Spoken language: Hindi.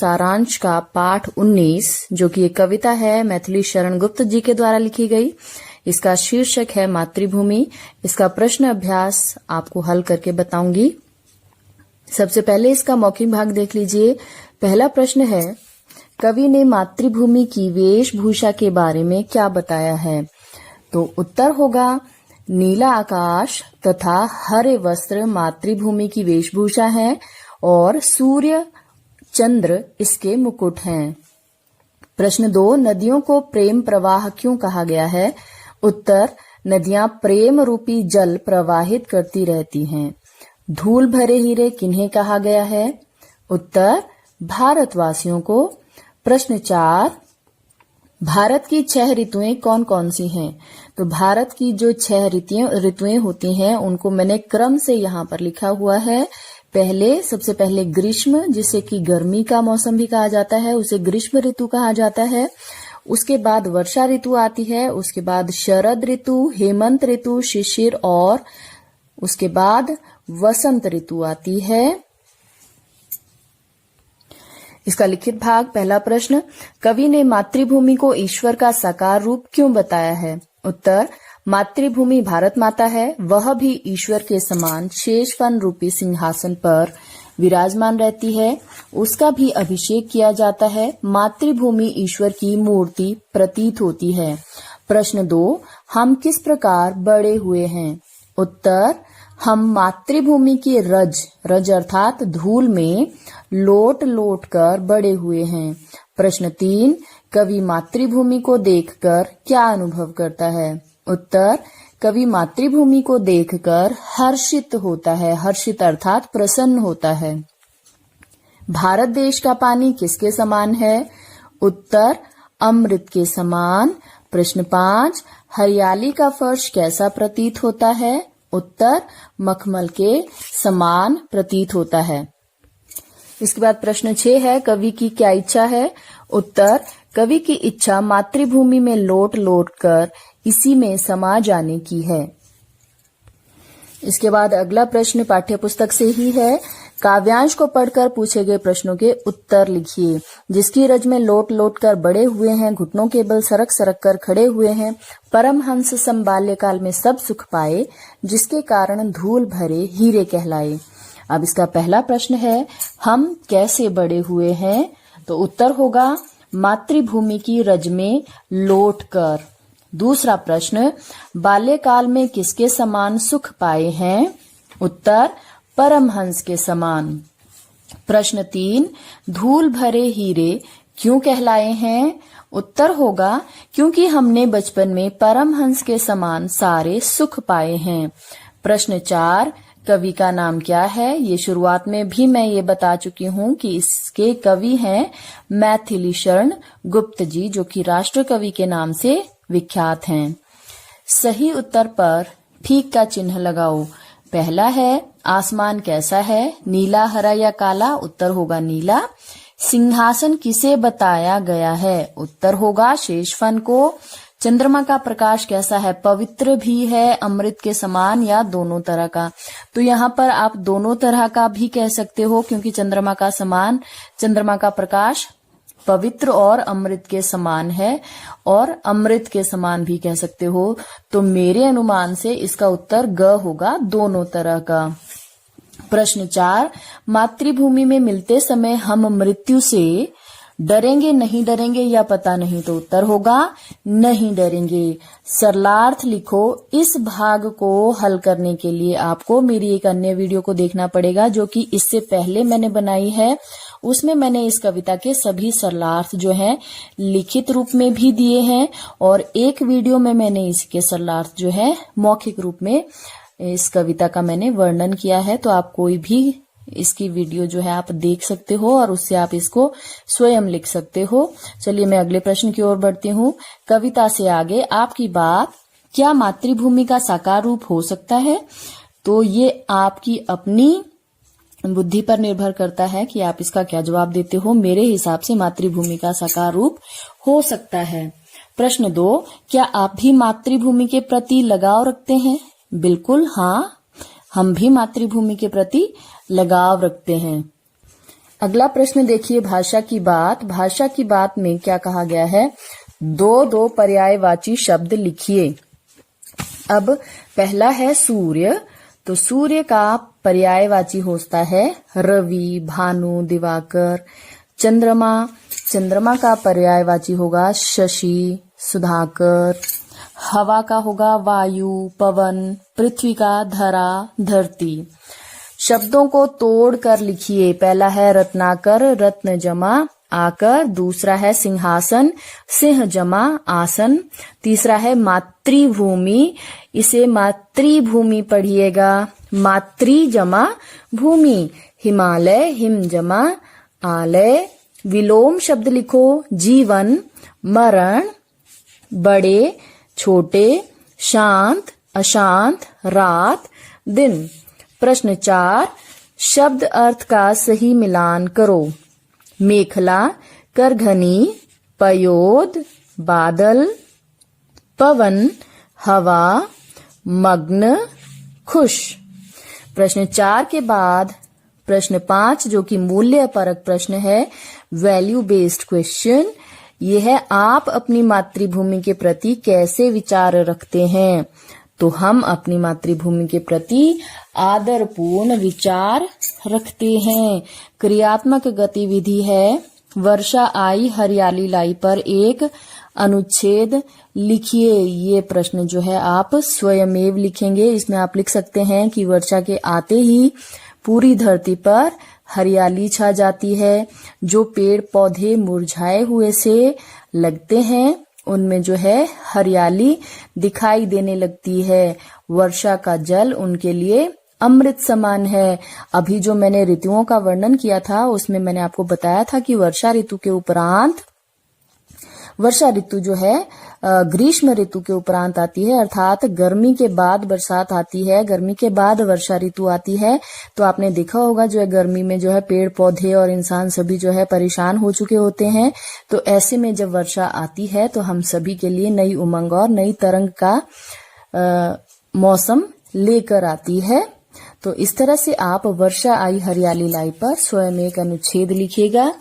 सारांश का पाठ 19 जो कि एक कविता है मैथिली शरण गुप्त जी के द्वारा लिखी गई। इसका शीर्षक है मातृभूमि। इसका प्रश्न अभ्यास आपको हल करके बताऊंगी। सबसे पहले इसका मौखिक भाग देख लीजिए। पहला प्रश्न है, कवि ने मातृभूमि की वेशभूषा के बारे में क्या बताया है? तो उत्तर होगा नीला आकाश तथा हरे वस्त्र मातृभूमि की वेशभूषा है और सूर्य चंद्र इसके मुकुट हैं। प्रश्न 2, नदियों को प्रेम प्रवाह क्यों कहा गया है? उत्तर, नदियां प्रेम रूपी जल प्रवाहित करती रहती हैं। धूल भरे हीरे किन्हें कहा गया है? उत्तर, भारतवासियों को। प्रश्न 4, भारत की 6 ऋतुएं कौन कौन सी हैं? तो भारत की जो 6 ऋतुएं होती हैं उनको मैंने क्रम से यहाँ पर लिखा हुआ है। सबसे पहले ग्रीष्म, जिसे कि गर्मी का मौसम भी कहा जाता है, उसे ग्रीष्म ऋतु कहा जाता है। उसके बाद वर्षा ऋतु आती है, उसके बाद शरद ऋतु, हेमंत ऋतु, शिशिर और उसके बाद वसंत ऋतु आती है। इसका लिखित भाग। पहला प्रश्न, कवि ने मातृभूमि को ईश्वर का साकार रूप क्यों बताया है? उत्तर, मातृभूमि भारत माता है, वह भी ईश्वर के समान शेषफन रूपी सिंहासन पर विराजमान रहती है, उसका भी अभिषेक किया जाता है। मातृभूमि ईश्वर की मूर्ति प्रतीत होती है। प्रश्न 2, हम किस प्रकार बड़े हुए हैं? उत्तर, हम मातृभूमि की रज अर्थात धूल में लोट लोट कर बड़े हुए हैं। प्रश्न 3, कवि मातृभूमि को देखकर क्या अनुभव करता है? उत्तर, कवि मातृभूमि को देखकर हर्षित होता है। हर्षित अर्थात प्रसन्न होता है। भारत देश का पानी किसके समान है? उत्तर, अमृत के समान। प्रश्न 5, हरियाली का फर्श कैसा प्रतीत होता है? उत्तर, मखमल के समान प्रतीत होता है। इसके बाद प्रश्न 6 है, कवि की क्या इच्छा है? उत्तर, कवि की इच्छा मातृभूमि में लोट लोट कर इसी में समा जाने की है। इसके बाद अगला प्रश्न पाठ्यपुस्तक से ही है। काव्यांश को पढ़कर पूछे गए प्रश्नों के उत्तर लिखिए। जिसकी रज में लोट लोट कर बड़े हुए हैं, घुटनों के बल सरक सरक कर खड़े हुए हैं, परमहंस सम बाल्यकाल में सब सुख पाए, जिसके कारण धूल भरे हीरे कहलाए। अब इसका पहला प्रश्न है, हम कैसे बड़े हुए हैं? तो उत्तर होगा मातृभूमि की रज में लोट कर। दूसरा प्रश्न, बाल्यकाल में किसके समान सुख पाए हैं? उत्तर, परमहंस के समान। प्रश्न 3, धूल भरे हीरे क्यों कहलाए हैं? उत्तर होगा क्योंकि हमने बचपन में परमहंस के समान सारे सुख पाए हैं। प्रश्न 4, कवि का नाम क्या है? ये शुरुआत में भी मैं ये बता चुकी हूँ कि इसके कवि हैं मैथिली शरण गुप्त जी, जो कि राष्ट्र कवि के नाम से विख्यात हैं। सही उत्तर पर ठीक का चिन्ह लगाओ। पहला है, आसमान कैसा है? नीला, हरा या काला? उत्तर होगा नीला। सिंहासन किसे बताया गया है? उत्तर होगा शेषफन को। चंद्रमा का प्रकाश कैसा है? पवित्र भी है, अमृत के समान या दोनों तरह का? तो यहाँ पर आप दोनों तरह का भी कह सकते हो, क्योंकि चंद्रमा का प्रकाश पवित्र और अमृत के समान है, और अमृत के समान भी कह सकते हो। तो मेरे अनुमान से इसका उत्तर ग होगा, दोनों तरह का। प्रश्न 4, मातृभूमि में मिलते समय हम मृत्यु से डरेंगे नहीं डरेंगे या पता नहीं? तो उत्तर होगा नहीं डरेंगे। सरलार्थ लिखो। इस भाग को हल करने के लिए आपको मेरी एक अन्य वीडियो को देखना पड़ेगा, जो कि इससे पहले मैंने बनाई है। उसमें मैंने इस कविता के सभी सरलार्थ जो हैं लिखित रूप में भी दिए हैं, और एक वीडियो में मैंने इसके सरलार्थ जो है मौखिक रूप में इस कविता का मैंने वर्णन किया है। तो आप कोई भी इसकी वीडियो जो है आप देख सकते हो और उससे आप इसको स्वयं लिख सकते हो। चलिए मैं अगले प्रश्न की ओर बढ़ती हूँ। कविता से आगे आपकी बात, क्या मातृभूमि का साकार रूप हो सकता है? तो ये आपकी अपनी बुद्धि पर निर्भर करता है कि आप इसका क्या जवाब देते हो। मेरे हिसाब से मातृभूमि का साकार रूप हो सकता है। प्रश्न 2, क्या आप भी मातृभूमि के प्रति लगाव रखते हैं? बिल्कुल हाँ, हम भी मातृभूमि के प्रति लगाव रखते हैं। अगला प्रश्न देखिए, भाषा की बात। भाषा की बात में क्या कहा गया है? दो दो पर्यायवाची शब्द लिखिए। अब पहला है सूर्य, तो सूर्य का पर्यायवाची होता है रवि, भानु, दिवाकर। चंद्रमा, चंद्रमा का पर्यायवाची होगा शशि, सुधाकर। हवा का होगा वायु, पवन। पृथ्वी का धरा, धरती। शब्दों को तोड़ कर लिखिए। पहला है रत्नाकर, रत्न जमा आकर। दूसरा है सिंहासन, सिंह जमा आसन। तीसरा है मातृभूमि, इसे मातृभूमि पढ़िएगा, मातृ जमा भूमि। हिमालय, हिम जमा आलय। विलोम शब्द लिखो, जीवन, मरण, बड़े, छोटे, शांत, अशांत, रात, दिन। प्रश्न 4, शब्द अर्थ का सही मिलान करो। मेखला, करघनी, पयोद, बादल, पवन, हवा, मग्न, खुश। प्रश्न 4 के बाद प्रश्न 5 जो कि मूल्य परक प्रश्न है, वैल्यू बेस्ड क्वेश्चन। ये है आप अपनी मातृभूमि के प्रति कैसे विचार रखते हैं? तो हम अपनी मातृभूमि के प्रति आदरपूर्ण विचार रखते हैं। क्रियात्मक गतिविधि है, वर्षा आई हरियाली लाई पर एक अनुच्छेद लिखिए। ये प्रश्न जो है आप स्वयमेव लिखेंगे। इसमें आप लिख सकते हैं कि वर्षा के आते ही पूरी धरती पर हरियाली छा जाती है। जो पेड़ पौधे मुरझाए हुए से लगते हैं उनमें जो है हरियाली दिखाई देने लगती है। वर्षा का जल उनके लिए अमृत समान है। अभी जो मैंने ऋतुओं का वर्णन किया था उसमें मैंने आपको बताया था कि वर्षा ऋतु के उपरांत, वर्षा ऋतु जो है ग्रीष्म ऋतु के उपरांत आती है, अर्थात गर्मी के बाद बरसात आती है, गर्मी के बाद वर्षा ऋतु आती है। तो आपने देखा होगा जो है गर्मी में जो है पेड़ पौधे और इंसान सभी जो है परेशान हो चुके होते हैं। तो ऐसे में जब वर्षा आती है तो हम सभी के लिए नई उमंग और नई तरंग का मौसम लेकर आती है। तो इस तरह से आप वर्षा आई हरियाली लाई पर स्वयं एक अनुच्छेद लिखिएगा।